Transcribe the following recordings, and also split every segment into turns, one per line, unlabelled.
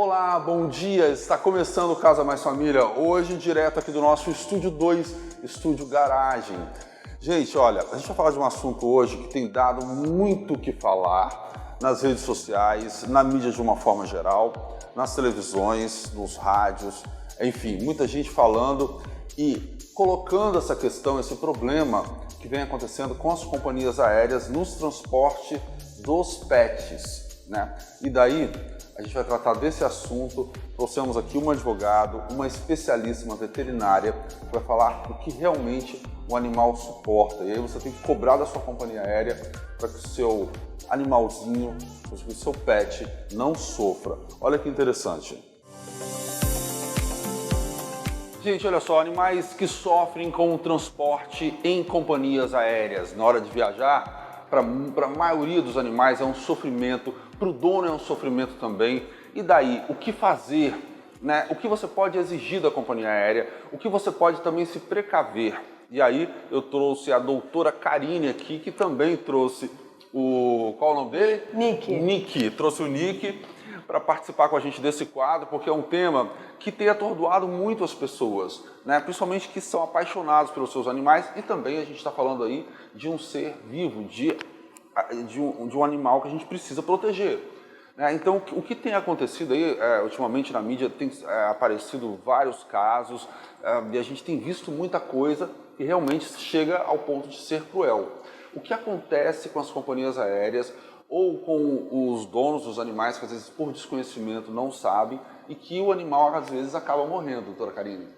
Olá, bom dia! Está começando o Casa Mais Família, hoje direto aqui do nosso Estúdio 2, Estúdio Garagem. Gente, olha, a gente vai falar de um assunto hoje que tem dado muito o que falar nas redes sociais, na mídia de uma forma geral, nas televisões, nos rádios, enfim, muita gente falando e colocando essa questão, esse problema que vem acontecendo com as companhias aéreas nos transportes dos pets, né? E daí a gente vai tratar desse assunto. Trouxemos aqui um advogado, uma especialista, uma veterinária, que vai falar o que realmente o animal suporta. E aí você tem que cobrar da sua companhia aérea para que o seu animalzinho, o seu pet, não sofra. Olha que interessante. Gente, olha só, animais que sofrem com o transporte em companhias aéreas na hora de viajar, para a maioria dos animais é um sofrimento, para o dono é um sofrimento também. E daí, o que fazer, né? O que você pode exigir da companhia aérea, o que você pode também se precaver. E aí eu trouxe a doutora Karine aqui, que também trouxe o... qual é o nome dele? Nick. Trouxe o Nick para participar com a gente desse quadro, porque é um tema que tem atordoado muito as pessoas, né? Principalmente que são apaixonados pelos seus animais, e também a gente está falando aí de um ser vivo, de um animal que a gente precisa proteger. Né? Então, o que tem acontecido aí, ultimamente na mídia, tem aparecido vários casos, e a gente tem visto muita coisa que realmente chega ao ponto de ser cruel. O que acontece com as companhias aéreas ou com os donos dos animais, que às vezes por desconhecimento não sabem, e que o animal às vezes acaba morrendo, doutora Karine?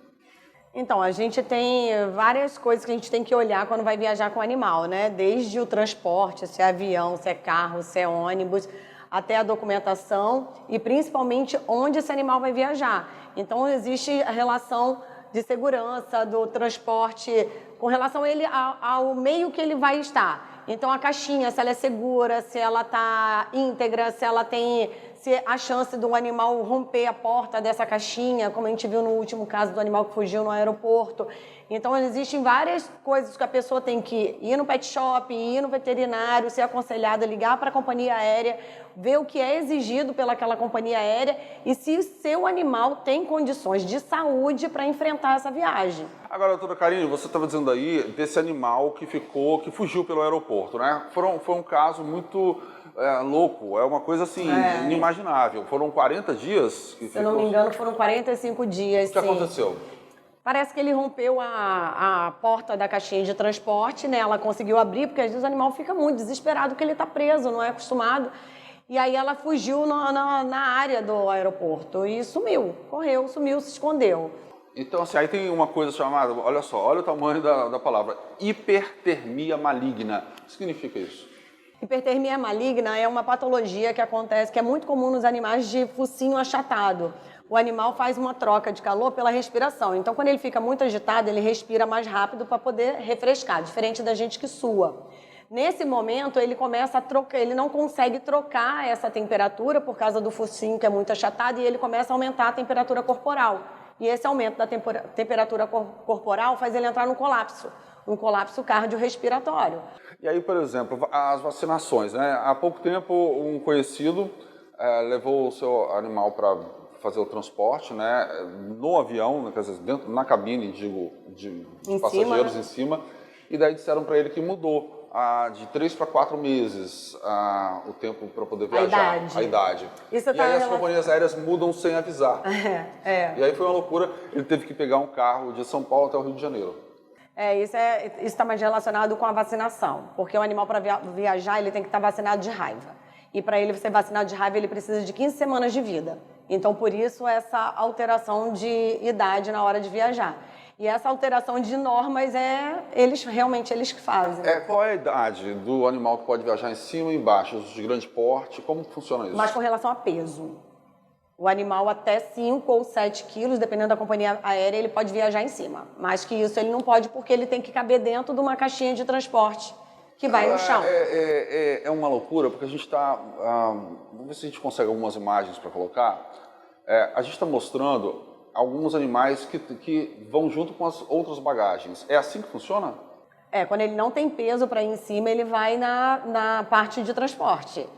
Então, a gente tem várias coisas que a gente tem que olhar quando vai viajar com o animal, né? Desde o transporte, se é avião, se é carro, se é ônibus, até a documentação e principalmente onde esse animal vai viajar. Então, existe a relação de segurança do transporte com relação a ele ao meio que ele vai estar. Então, a caixinha, se ela é segura, se ela está íntegra, se ela tem... se a chance do animal romper a porta dessa caixinha, como a gente viu no último caso do animal que fugiu no aeroporto. Então, existem várias coisas que a pessoa tem que ir no pet shop, ir no veterinário, ser aconselhada, ligar para a companhia aérea, ver o que é exigido pelaquela companhia aérea e se o seu animal tem condições de saúde para enfrentar essa viagem.
Agora, doutora Karine, você estava dizendo aí desse animal que fugiu pelo aeroporto, né? Foi um caso muito... louco, é uma coisa assim, inimaginável. Foram 40 dias?
Se eu não me engano, foram 45 dias.
O que aconteceu?
Parece que ele rompeu a porta da caixinha de transporte, né? Ela conseguiu abrir, porque às vezes o animal fica muito desesperado porque ele está preso, não é acostumado. E aí ela fugiu na área do aeroporto e sumiu, correu, sumiu, se escondeu.
Então, assim, aí tem uma coisa chamada, olha só, olha o tamanho da palavra, hipertermia maligna. O que significa isso?
Hipertermia maligna é uma patologia que acontece, que é muito comum nos animais de focinho achatado. O animal faz uma troca de calor pela respiração. Então, quando ele fica muito agitado, ele respira mais rápido para poder refrescar, diferente da gente que sua. Nesse momento, ele começa a trocar, ele não consegue trocar essa temperatura por causa do focinho que é muito achatado e ele começa a aumentar a temperatura corporal. E esse aumento da temperatura corporal faz ele entrar no colapso, um colapso cardiorrespiratório.
E aí, por exemplo, as vacinações, né? Há pouco tempo, um conhecido levou o seu animal para fazer o transporte, né? No avião, quer dizer, dentro, na cabine, digo, de passageiros em cima, e daí disseram para ele que mudou de 3 para 4 meses o tempo para poder viajar, a idade.
Isso
e aí as companhias aéreas mudam sem avisar. E aí foi uma loucura, ele teve que pegar um carro de São Paulo até o Rio de Janeiro.
Isso está mais relacionado com a vacinação, porque o animal para viajar ele tem que estar vacinado de raiva. E para ele ser vacinado de raiva ele precisa de 15 semanas de vida. Então por isso essa alteração de idade na hora de viajar. E essa alteração de normas eles que fazem.
Qual é a idade do animal que pode viajar em cima e embaixo, os de grande porte? Como funciona isso?
Mas com relação a peso. O animal até 5 ou 7 quilos, dependendo da companhia aérea, ele pode viajar em cima. Mais que isso ele não pode porque ele tem que caber dentro de uma caixinha de transporte que vai no chão.
É uma loucura, porque a gente está... vamos ver se a gente consegue algumas imagens para colocar. A gente está mostrando alguns animais que vão junto com as outras bagagens. É assim que funciona?
Quando ele não tem peso para ir em cima, ele vai na parte de transporte.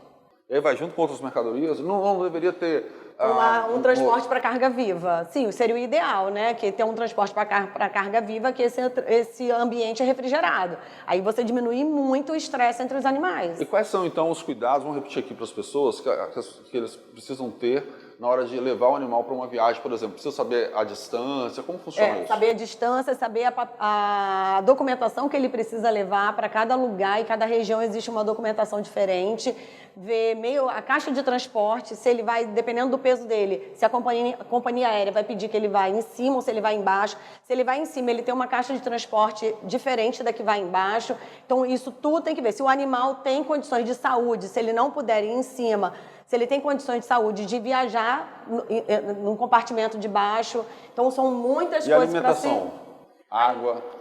E aí vai junto com outras mercadorias? Não deveria ter
Um transporte para carga viva. Sim, seria o ideal, né? Que ter um transporte para carga viva, que esse ambiente é refrigerado. Aí você diminui muito o estresse entre os animais.
E quais são, então, os cuidados, vamos repetir aqui para as pessoas, que eles precisam ter na hora de levar o animal para uma viagem, por exemplo? Precisa saber a distância, como funciona isso?
Saber a distância, saber a documentação que ele precisa levar para cada lugar e cada região existe uma documentação diferente. Ver a caixa de transporte, se ele vai, dependendo do peso dele, se a companhia aérea vai pedir que ele vá em cima ou se ele vai embaixo. Se ele vai em cima, ele tem uma caixa de transporte diferente da que vai embaixo. Então, isso tudo tem que ver. Se o animal tem condições de saúde, se ele não puder ir em cima, se ele tem condições de saúde de viajar num compartimento de baixo. Então, são muitas coisas para
alimentação?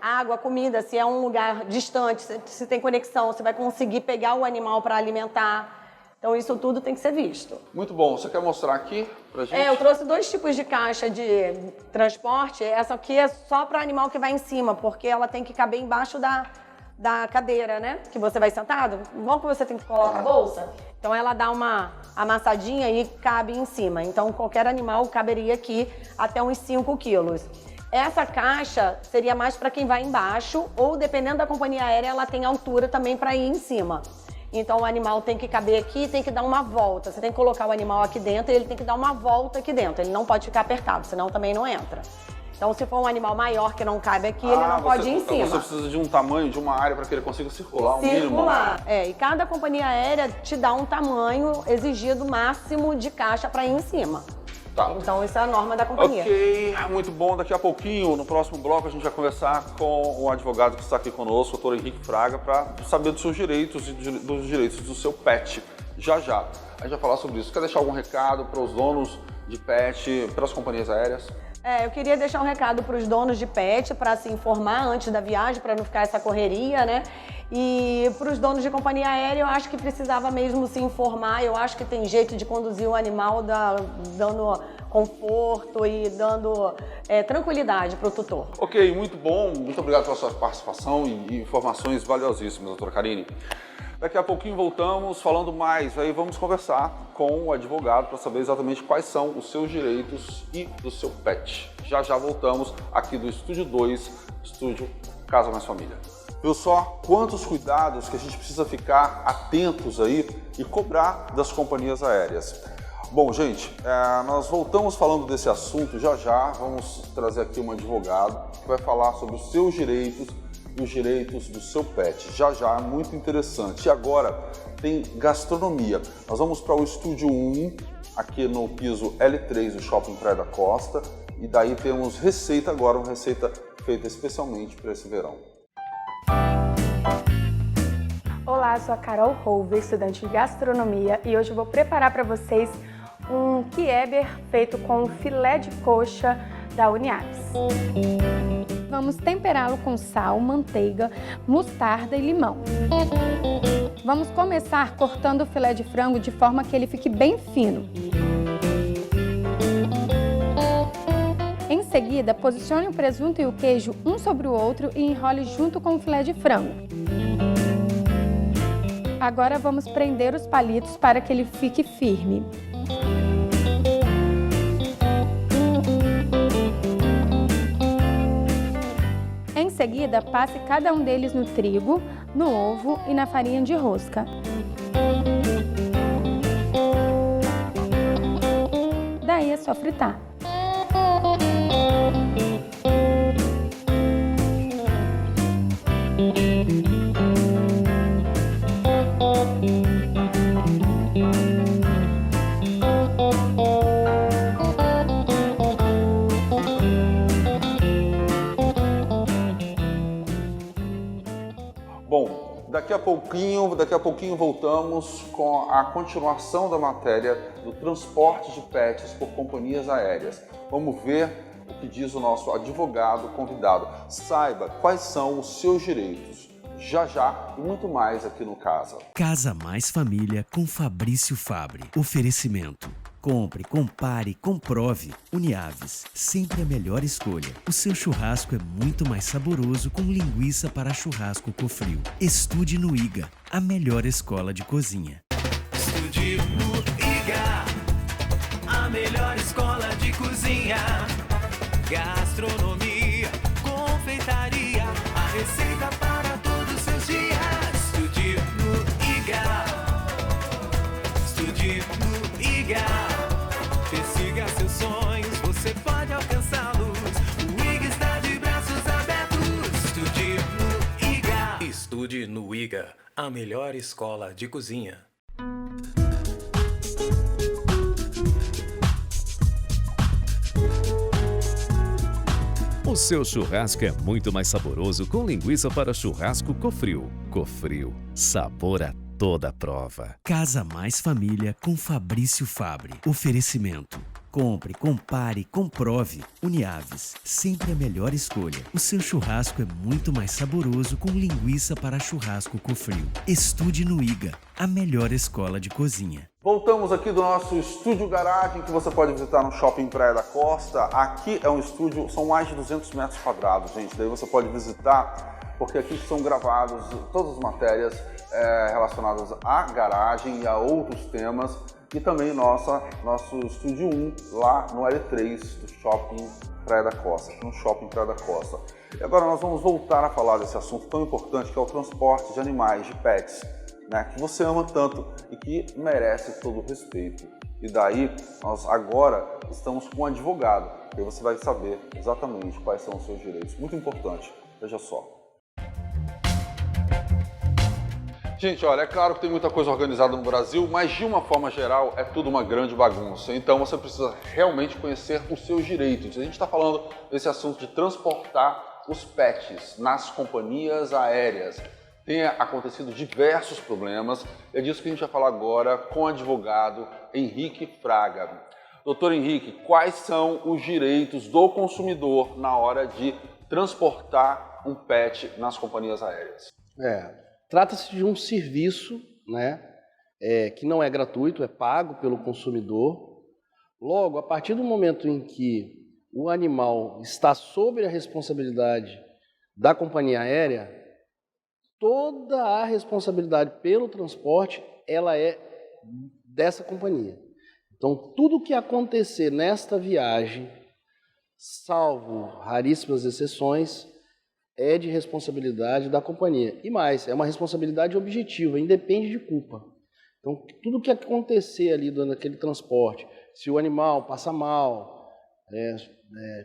Água, comida, se é um lugar distante, se tem conexão, se vai conseguir pegar o animal para alimentar. Então, isso tudo tem que ser visto.
Muito bom. Você quer mostrar aqui pra gente?
Eu trouxe 2 tipos de caixa de transporte. Essa aqui é só para animal que vai em cima, porque ela tem que caber embaixo da cadeira, né? Que você vai sentado. Igual que você tem que colocar a bolsa. Então, ela dá uma amassadinha e cabe em cima. Então, qualquer animal caberia aqui até uns 5 quilos. Essa caixa seria mais para quem vai embaixo, ou dependendo da companhia aérea, ela tem altura também para ir em cima. Então, o animal tem que caber aqui e tem que dar uma volta. Você tem que colocar o animal aqui dentro e ele tem que dar uma volta aqui dentro. Ele não pode ficar apertado, senão também não entra. Então, se for um animal maior que não cabe aqui, ele não pode ir em cima.
Você precisa de um tamanho, de uma área para que ele consiga circular, um mínimo.
E cada companhia aérea te dá um tamanho exigido máximo de caixa para ir em cima.
Tá.
Então, isso é a norma da companhia.
Ok, muito bom. Daqui a pouquinho, no próximo bloco, a gente vai conversar com o advogado que está aqui conosco, o doutor Henrique Fraga, para saber dos seus direitos e dos direitos do seu pet. Já. A gente vai falar sobre isso. Quer deixar algum recado para os donos de pet, para as companhias aéreas?
Eu queria deixar um recado para os donos de pet, para se informar antes da viagem, para não ficar essa correria, né? E para os donos de companhia aérea, eu acho que precisava mesmo se informar. Eu acho que tem jeito de conduzir o animal dando conforto e dando tranquilidade para o tutor.
Ok, muito bom. Muito obrigado pela sua participação e informações valiosíssimas, doutora Karine. Daqui a pouquinho voltamos falando mais, aí vamos conversar com o advogado para saber exatamente quais são os seus direitos e do seu pet. Já voltamos aqui do Estúdio 2, Estúdio Casa Mais Família. Viu só quantos cuidados que a gente precisa ficar atentos aí e cobrar das companhias aéreas. Bom, gente, nós voltamos falando desse assunto já. Vamos trazer aqui um advogado que vai falar sobre os seus direitos e os direitos do seu pet. Já, muito interessante. E agora tem gastronomia. Nós vamos para o Estúdio 1, aqui no piso L3 do Shopping Praia da Costa. E daí temos receita agora, uma receita feita especialmente para esse verão.
Olá, sou a Carol Rouve, estudante de gastronomia, e hoje eu vou preparar para vocês um Kieber feito com filé de coxa da Uniaves. Vamos temperá-lo com sal, manteiga, mostarda e limão. Vamos começar cortando o filé de frango de forma que ele fique bem fino. Em seguida, posicione o presunto e o queijo um sobre o outro e enrole junto com o filé de frango. Agora vamos prender os palitos para que ele fique firme. Em seguida, passe cada um deles no trigo, no ovo e na farinha de rosca. Daí é só fritar.
Bom, daqui a pouquinho voltamos com a continuação da matéria do transporte de pets por companhias aéreas. Vamos ver o que diz o nosso advogado convidado. Saiba quais são os seus direitos. Já e muito mais aqui no Casa.
Casa Mais Família com Fabrício Fabre. Oferecimento. Compre, compare, comprove. Uniaves, sempre a melhor escolha. O seu churrasco é muito mais saboroso com linguiça para churrasco Cofrio. Estude no IGA, a melhor escola de cozinha.
Estude no IGA, a melhor cozinha, gastronomia, confeitaria, a receita para todos os seus dias. Estude no IGA. Estude no IGA. Persiga seus sonhos, você pode alcançá-los. O IGA está de braços abertos. Estude no IGA. Estude no IGA, a melhor escola de cozinha.
O seu churrasco é muito mais saboroso com linguiça para churrasco Cofril. Cofril, sabor a toda prova.
Casa Mais Família com Fabrício Fabre. Oferecimento. Compre, compare, comprove. Uniaves, sempre a melhor escolha. O seu churrasco é muito mais saboroso com linguiça para churrasco Cofril. Estude no IGA, a melhor escola de cozinha.
Voltamos aqui do nosso estúdio garagem que você pode visitar no Shopping Praia da Costa. Aqui é um estúdio, são mais de 200 metros quadrados, gente. Daí você pode visitar, porque aqui são gravadas todas as matérias relacionadas à garagem e a outros temas. E também nosso estúdio 1 lá no L3 do Shopping Praia da Costa, aqui no Shopping Praia da Costa. E agora nós vamos voltar a falar desse assunto tão importante que é o transporte de animais, de pets, né, que você ama tanto e que merece todo o respeito. E daí, nós agora estamos com um advogado, e você vai saber exatamente quais são os seus direitos. Muito importante, veja só. Gente, olha, é claro que tem muita coisa organizada no Brasil, mas de uma forma geral é tudo uma grande bagunça. Então você precisa realmente conhecer os seus direitos. A gente está falando desse assunto de transportar os pets nas companhias aéreas. Tem acontecido diversos problemas, é disso que a gente vai falar agora com o advogado Henrique Fraga. Doutor Henrique, quais são os direitos do consumidor na hora de transportar um pet nas companhias aéreas?
Trata-se de um serviço, né, que não é gratuito, é pago pelo consumidor. Logo, a partir do momento em que o animal está sob a responsabilidade da companhia aérea, toda a responsabilidade pelo transporte, ela é dessa companhia. Então, tudo que acontecer nesta viagem, salvo raríssimas exceções, é de responsabilidade da companhia. E mais, é uma responsabilidade objetiva, independe de culpa. Então, tudo que acontecer ali naquele transporte, se o animal passa mal,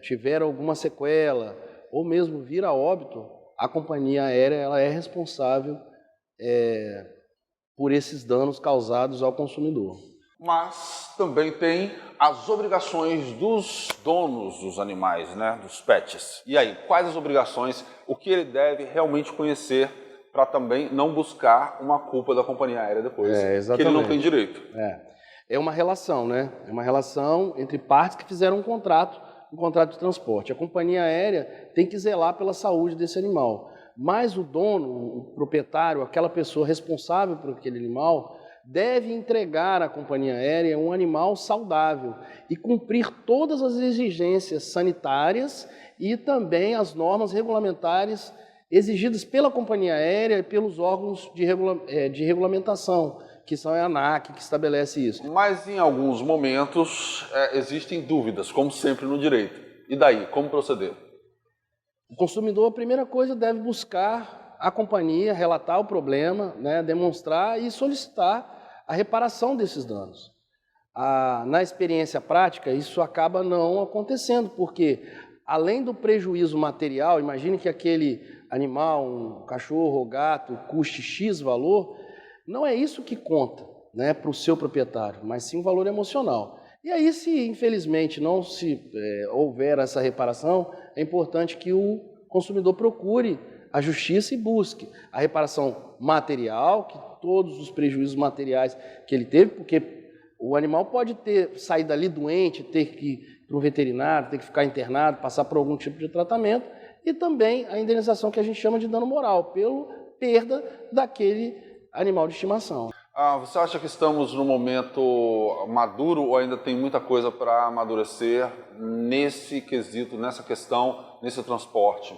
tiver alguma sequela, ou mesmo vir a óbito, a companhia aérea ela é responsável por esses danos causados ao consumidor.
Mas também tem as obrigações dos donos dos animais, né, dos pets. E aí, quais as obrigações, o que ele deve realmente conhecer para também não buscar uma culpa da companhia aérea depois, que ele não tem direito?
É uma relação, né? É uma relação entre partes que fizeram um contrato de transporte. A companhia aérea tem que zelar pela saúde desse animal, mas o dono, o proprietário, aquela pessoa responsável por aquele animal, deve entregar à companhia aérea um animal saudável e cumprir todas as exigências sanitárias e também as normas regulamentares exigidas pela companhia aérea e pelos órgãos de regulamentação, que são a ANAC, que estabelece isso.
Mas em alguns momentos existem dúvidas, como sempre no direito. E daí, como proceder?
O consumidor, a primeira coisa, deve buscar a companhia, relatar o problema, né, demonstrar e solicitar a reparação desses danos. Na experiência prática, isso acaba não acontecendo, porque além do prejuízo material, imagine que aquele animal, um cachorro ou gato, custe X valor, não é isso que conta, né, para o seu proprietário, mas sim um valor emocional. E aí, se infelizmente não houver essa reparação, é importante que o consumidor procure a justiça e busque a reparação material, que todos os prejuízos materiais que ele teve, porque o animal pode sair dali doente, ter que ir para um veterinário, ter que ficar internado, passar por algum tipo de tratamento, e também a indenização que a gente chama de dano moral, pela perda daquele animal de estimação.
Você acha que estamos no momento maduro ou ainda tem muita coisa para amadurecer nesse quesito, nessa questão, nesse transporte?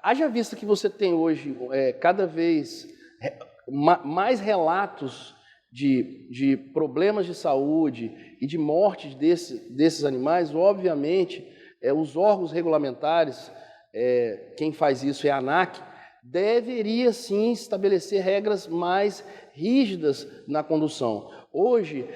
Haja vista que você tem hoje cada vez mais relatos de problemas de saúde e de morte desses animais, obviamente, os órgãos regulamentares, quem faz isso é a ANAC, deveria sim estabelecer regras mais rígidas na condução. Hoje,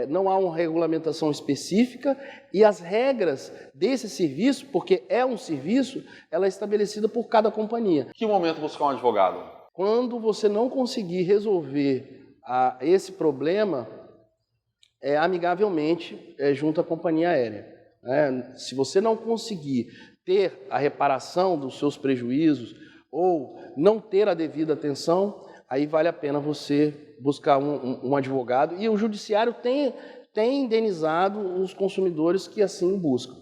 não há uma regulamentação específica e as regras desse serviço, porque é um serviço, ela é estabelecida por cada companhia.
Que momento buscar um advogado?
Quando você não conseguir resolver esse problema, amigavelmente, junto à companhia aérea. Se você não conseguir ter a reparação dos seus prejuízos ou não ter a devida atenção, aí vale a pena você buscar um advogado. E o judiciário tem indenizado os consumidores que assim buscam.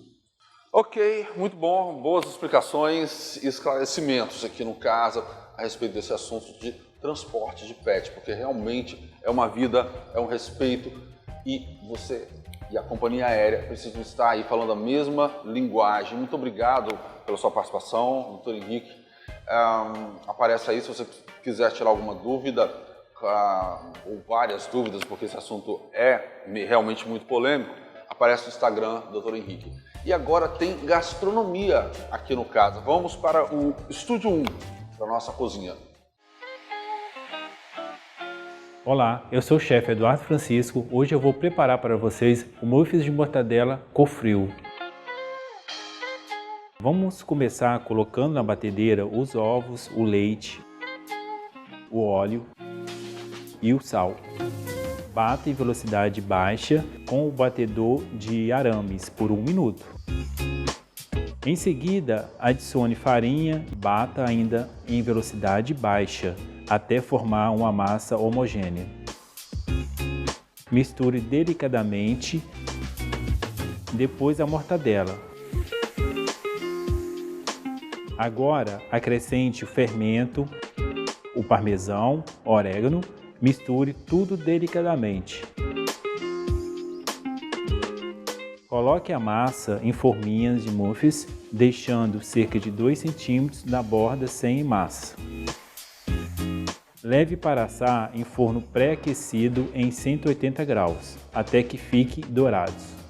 Ok, muito bom. Boas explicações e esclarecimentos aqui no caso a respeito desse assunto de transporte de pet, porque realmente é uma vida, é um respeito e você e a companhia aérea precisam estar aí falando a mesma linguagem. Muito obrigado pela sua participação, doutor Henrique. Aparece aí se você quiser tirar alguma dúvida ou várias dúvidas, porque esse assunto é realmente muito polêmico, aparece no Instagram do Dr. Henrique. E agora tem gastronomia aqui no caso. Vamos para o Estúdio 1 da nossa cozinha.
Olá, eu sou o chefe Eduardo Francisco. Hoje eu vou preparar para vocês o muffins de mortadela Cofrio. Vamos começar colocando na batedeira os ovos, o leite, o óleo e o sal. Bata em velocidade baixa com o batedor de arames por 1 minuto. Em seguida, adicione farinha, bata ainda em velocidade baixa até formar uma massa homogênea. Misture delicadamente, depois a mortadela. Agora, acrescente o fermento, o parmesão, orégano, misture tudo delicadamente. Coloque a massa em forminhas de muffins, deixando cerca de 2 centímetros na borda sem massa. Leve para assar em forno pré-aquecido em 180 graus, até que fiquem dourados.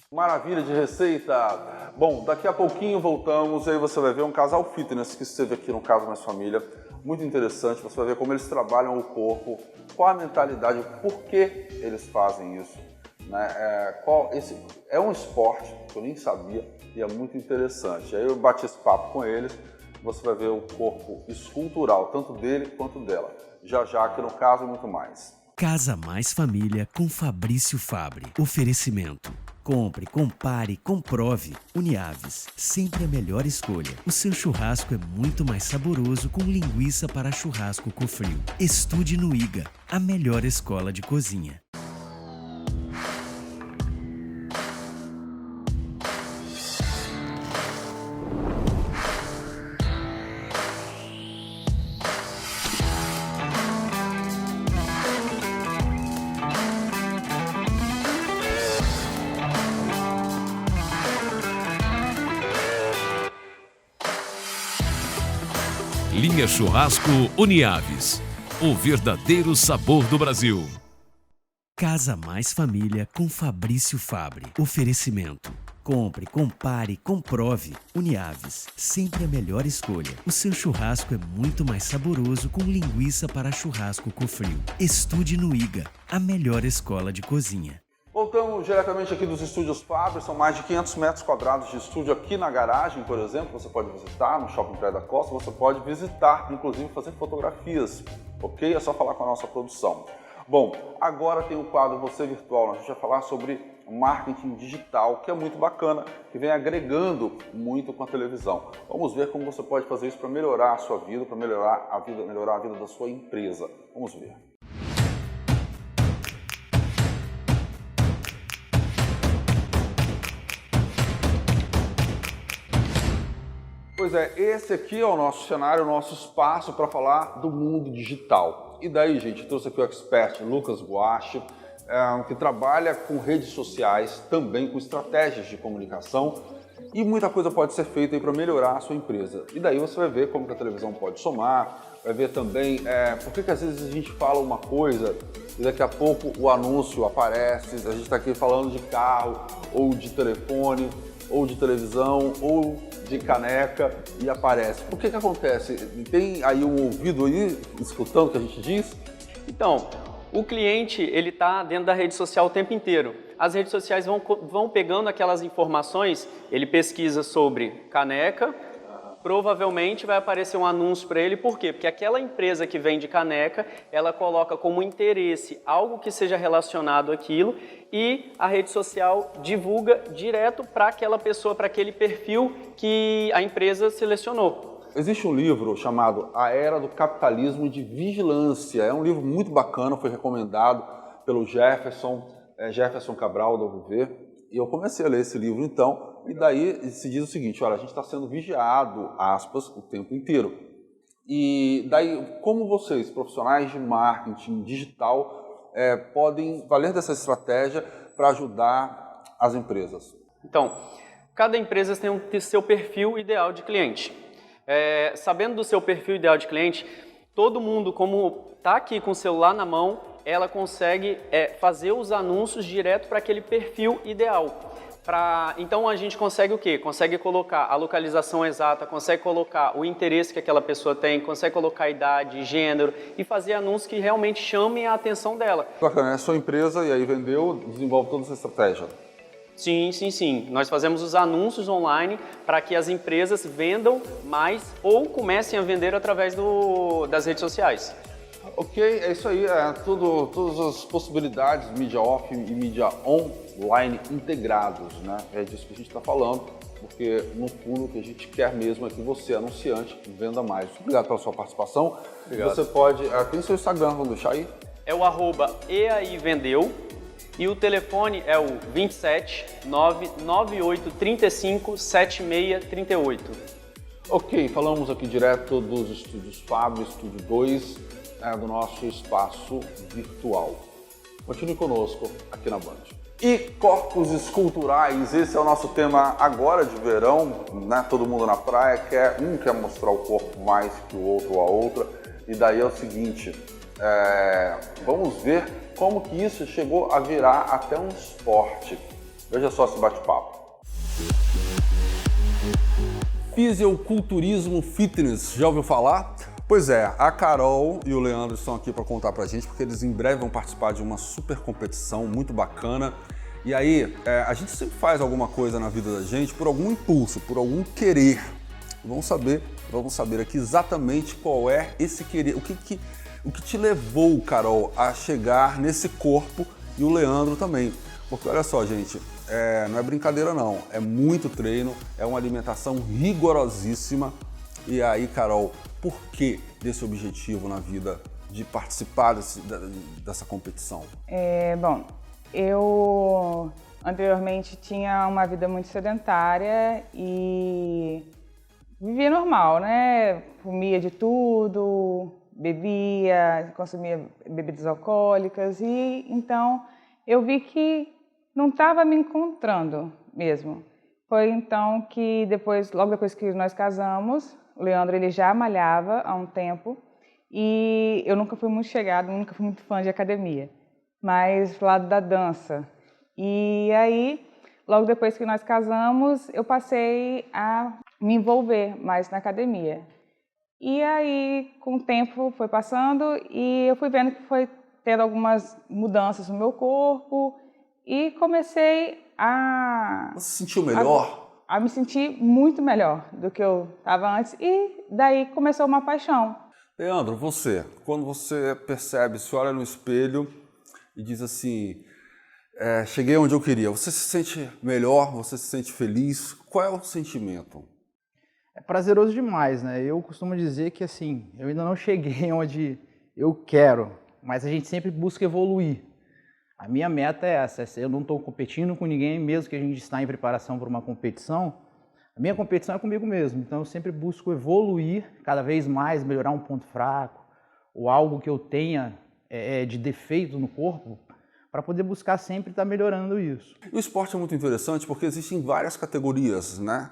Maravilha de receita! Bom, daqui a pouquinho voltamos e aí você vai ver um casal fitness que esteve aqui no Casa Mais Família, muito interessante, você vai ver como eles trabalham o corpo, qual a mentalidade, por que eles fazem isso, né? Esse é um esporte que eu nem sabia e é muito interessante. Aí eu bati esse papo com eles, você vai ver o corpo escultural, tanto dele quanto dela. Já já aqui no Casa muito mais.
Casa Mais Família com Fabrício Fabre. Oferecimento. Compre, compare, comprove. Uniaves, sempre a melhor escolha. O seu churrasco é muito mais saboroso com linguiça para churrasco Cofrio. Estude no IGA, a melhor escola de cozinha.
Linha Churrasco Uniaves, o verdadeiro sabor do Brasil.
Casa Mais Família com Fabrício Fabre. Oferecimento. Compre, compare, comprove. Uniaves, sempre a melhor escolha. O seu churrasco é muito mais saboroso com linguiça para churrasco Cofrio. Estude no IGA, a melhor escola de cozinha.
Voltamos diretamente aqui dos estúdios Fabre, são mais de 500 metros quadrados de estúdio aqui na garagem, por exemplo, você pode visitar no Shopping Praia da Costa, você pode visitar, inclusive fazer fotografias, ok? É só falar com a nossa produção. Bom, agora tem o quadro Você Virtual, a gente vai falar sobre marketing digital, que é muito bacana, que vem agregando muito com a televisão. Vamos ver como você pode fazer isso para melhorar a sua vida, para melhorar a vida da sua empresa. Vamos ver. Pois é, esse aqui é o nosso cenário, o nosso espaço para falar do mundo digital. E daí, gente, eu trouxe aqui o expert Lucas Guache, que trabalha com redes sociais, também com estratégias de comunicação, e muita coisa pode ser feita para melhorar a sua empresa. E daí você vai ver como que a televisão pode somar, vai ver também por que às vezes a gente fala uma coisa e daqui a pouco o anúncio aparece, a gente está aqui falando de carro, ou de telefone, ou de televisão, ou de caneca e aparece. Por que que acontece? Tem aí um ouvido aí escutando o que a gente diz?
Então, o cliente ele está dentro da rede social o tempo inteiro. As redes sociais vão pegando aquelas informações, ele pesquisa sobre caneca, provavelmente vai aparecer um anúncio para ele. Por quê? Porque aquela empresa que vende caneca, ela coloca como interesse algo que seja relacionado àquilo e a rede social divulga direto para aquela pessoa, para aquele perfil que a empresa selecionou.
Existe um livro chamado A Era do Capitalismo de Vigilância. É um livro muito bacana, foi recomendado pelo Jefferson Cabral, da UV. E eu comecei a ler esse livro então, e daí se diz o seguinte, olha, a gente está sendo vigiado, aspas, o tempo inteiro. E daí, como vocês, profissionais de marketing digital, podem valer dessa estratégia para ajudar as empresas?
Então, cada empresa tem seu perfil ideal de cliente. Sabendo do seu perfil ideal de cliente, todo mundo, como está aqui com o celular na mão, ela consegue fazer os anúncios direto para aquele perfil ideal. Então a gente consegue o quê? Consegue colocar a localização exata, consegue colocar o interesse que aquela pessoa tem, consegue colocar a idade, gênero e fazer anúncios que realmente chamem a atenção dela.
Bacana, é a sua empresa e aí vendeu, desenvolve toda essa estratégia.
Sim, sim, sim. Nós fazemos os anúncios online para que as empresas vendam mais ou comecem a vender através das redes sociais.
Ok, é isso aí, todas as possibilidades, mídia off e mídia online integrados, né? É disso que a gente está falando, porque no fundo o que a gente quer mesmo é que você, anunciante, venda mais. Obrigado pela sua participação. Obrigado. Você pode, tem seu Instagram, vamos deixar aí? É o
@eaivendeu e o telefone é o 27 998 35 76 38.
Ok, falamos aqui direto dos estúdios Fab, Estúdio 2, do nosso espaço virtual. Continue conosco aqui na Band. E corpos esculturais, esse é o nosso tema agora de verão, né? Todo mundo na praia, um quer mostrar o corpo mais que o outro ou a outra, e daí é o seguinte, vamos ver como que isso chegou a virar até um esporte. Veja só esse bate-papo. Fisiculturismo fitness, já ouviu falar? Pois é, a Carol e o Leandro estão aqui para contar pra gente, porque eles em breve vão participar de uma super competição muito bacana. E aí, a gente sempre faz alguma coisa na vida da gente por algum impulso, por algum querer. Vamos saber aqui exatamente qual é esse querer, o que te levou, Carol, a chegar nesse corpo e o Leandro também. Porque olha só, gente, não é brincadeira não, é muito treino, é uma alimentação rigorosíssima. E aí, Carol, por que desse objetivo na vida de participar dessa competição?
Bom, eu anteriormente tinha uma vida muito sedentária e vivia normal, né? Comia de tudo, bebia, consumia bebidas alcoólicas e então eu vi que não estava me encontrando mesmo. Foi então que logo depois que nós casamos, o Leandro ele já malhava há um tempo e eu nunca fui muito chegada, nunca fui muito fã de academia, mas do lado da dança. E aí, logo depois que nós casamos, eu passei a me envolver mais na academia. E aí, com o tempo foi passando e eu fui vendo que foi tendo algumas mudanças no meu corpo e comecei a...
Você se sentiu melhor?
A me sentir muito melhor do que eu estava antes e daí começou uma paixão.
Leandro, quando você percebe, se olha no espelho e diz assim, cheguei onde eu queria, você se sente melhor, você se sente feliz? Qual é o sentimento?
É prazeroso demais, né? Eu costumo dizer que assim, eu ainda não cheguei onde eu quero, mas a gente sempre busca evoluir. A minha meta é essa, eu não estou competindo com ninguém, mesmo que a gente está em preparação para uma competição, a minha competição é comigo mesmo, então eu sempre busco evoluir cada vez mais, melhorar um ponto fraco, ou algo que eu tenha de defeito no corpo, para poder buscar sempre estar melhorando isso.
O esporte é muito interessante porque existem várias categorias, né?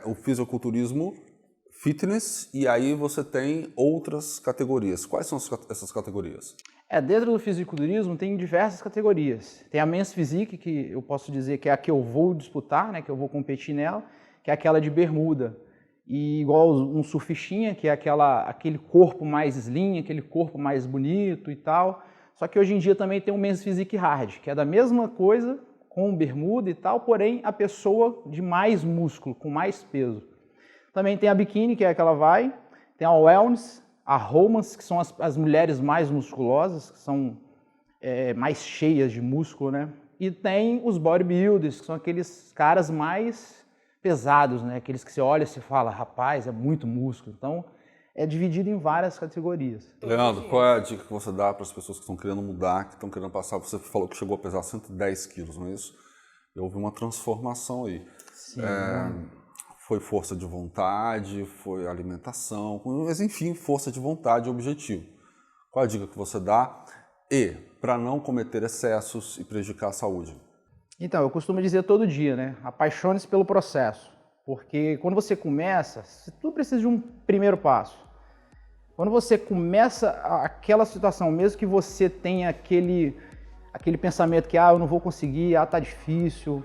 O fisiculturismo, fitness, e aí você tem outras categorias. Quais são essas categorias?
Dentro do fisiculturismo tem diversas categorias. Tem a Men's Physique, que eu posso dizer que é a que eu vou disputar, né, que eu vou competir nela, que é aquela de bermuda. E igual um surfistinha, que é aquele corpo mais slim, aquele corpo mais bonito e tal. Só que hoje em dia também tem o Men's Physique Hard, que é da mesma coisa, com bermuda e tal, porém a pessoa de mais músculo, com mais peso. Também tem a Bikini, que é aquela tem a Wellness, a Romance, que são as mulheres mais musculosas, que são mais cheias de músculo, né? E tem os Bodybuilders, que são aqueles caras mais pesados, né? Aqueles que você olha e você fala, rapaz, é muito músculo. Então, é dividido em várias categorias.
Leandro, qual é a dica que você dá para as pessoas que estão querendo mudar, que estão querendo passar? Você falou que chegou a pesar 110 quilos, não é isso? Houve uma transformação aí.
Sim.
Foi força de vontade, foi alimentação, mas enfim, força de vontade e objetivo. Qual a dica que você dá? E para não cometer excessos e prejudicar a saúde?
Então, eu costumo dizer todo dia, né? Apaixone-se pelo processo. Porque quando você começa, tudo precisa de um primeiro passo. Quando você começa aquela situação, mesmo que você tenha aquele pensamento que eu não vou conseguir, tá difícil,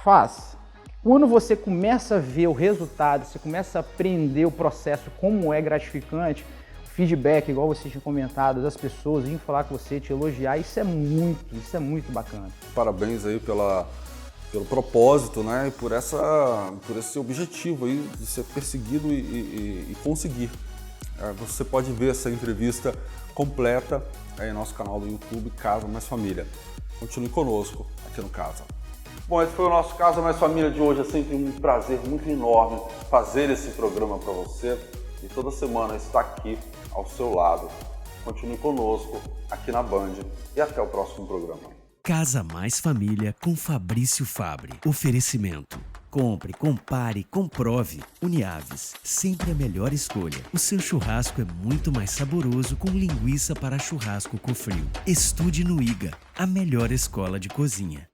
faz. Quando você começa a ver o resultado, você começa a aprender o processo, como é gratificante, o feedback, igual você tinha comentado, das pessoas virem falar com você, te elogiar, isso é muito bacana.
Parabéns aí pelo propósito, né, e por esse objetivo aí de ser perseguido e conseguir. Você pode ver essa entrevista completa aí no nosso canal do YouTube, Casa Mais Família. Continue conosco aqui no Casa. Bom, esse foi o nosso Casa Mais Família de hoje. É sempre um prazer muito enorme fazer esse programa para você e toda semana estar aqui ao seu lado. Continue conosco aqui na Band e até o próximo programa.
Casa Mais Família com Fabrício Fabre. Oferecimento. Compre, compare, comprove. Uniaves, sempre a melhor escolha. O seu churrasco é muito mais saboroso com linguiça para churrasco Cofrio. Estude no IGA, a melhor escola de cozinha.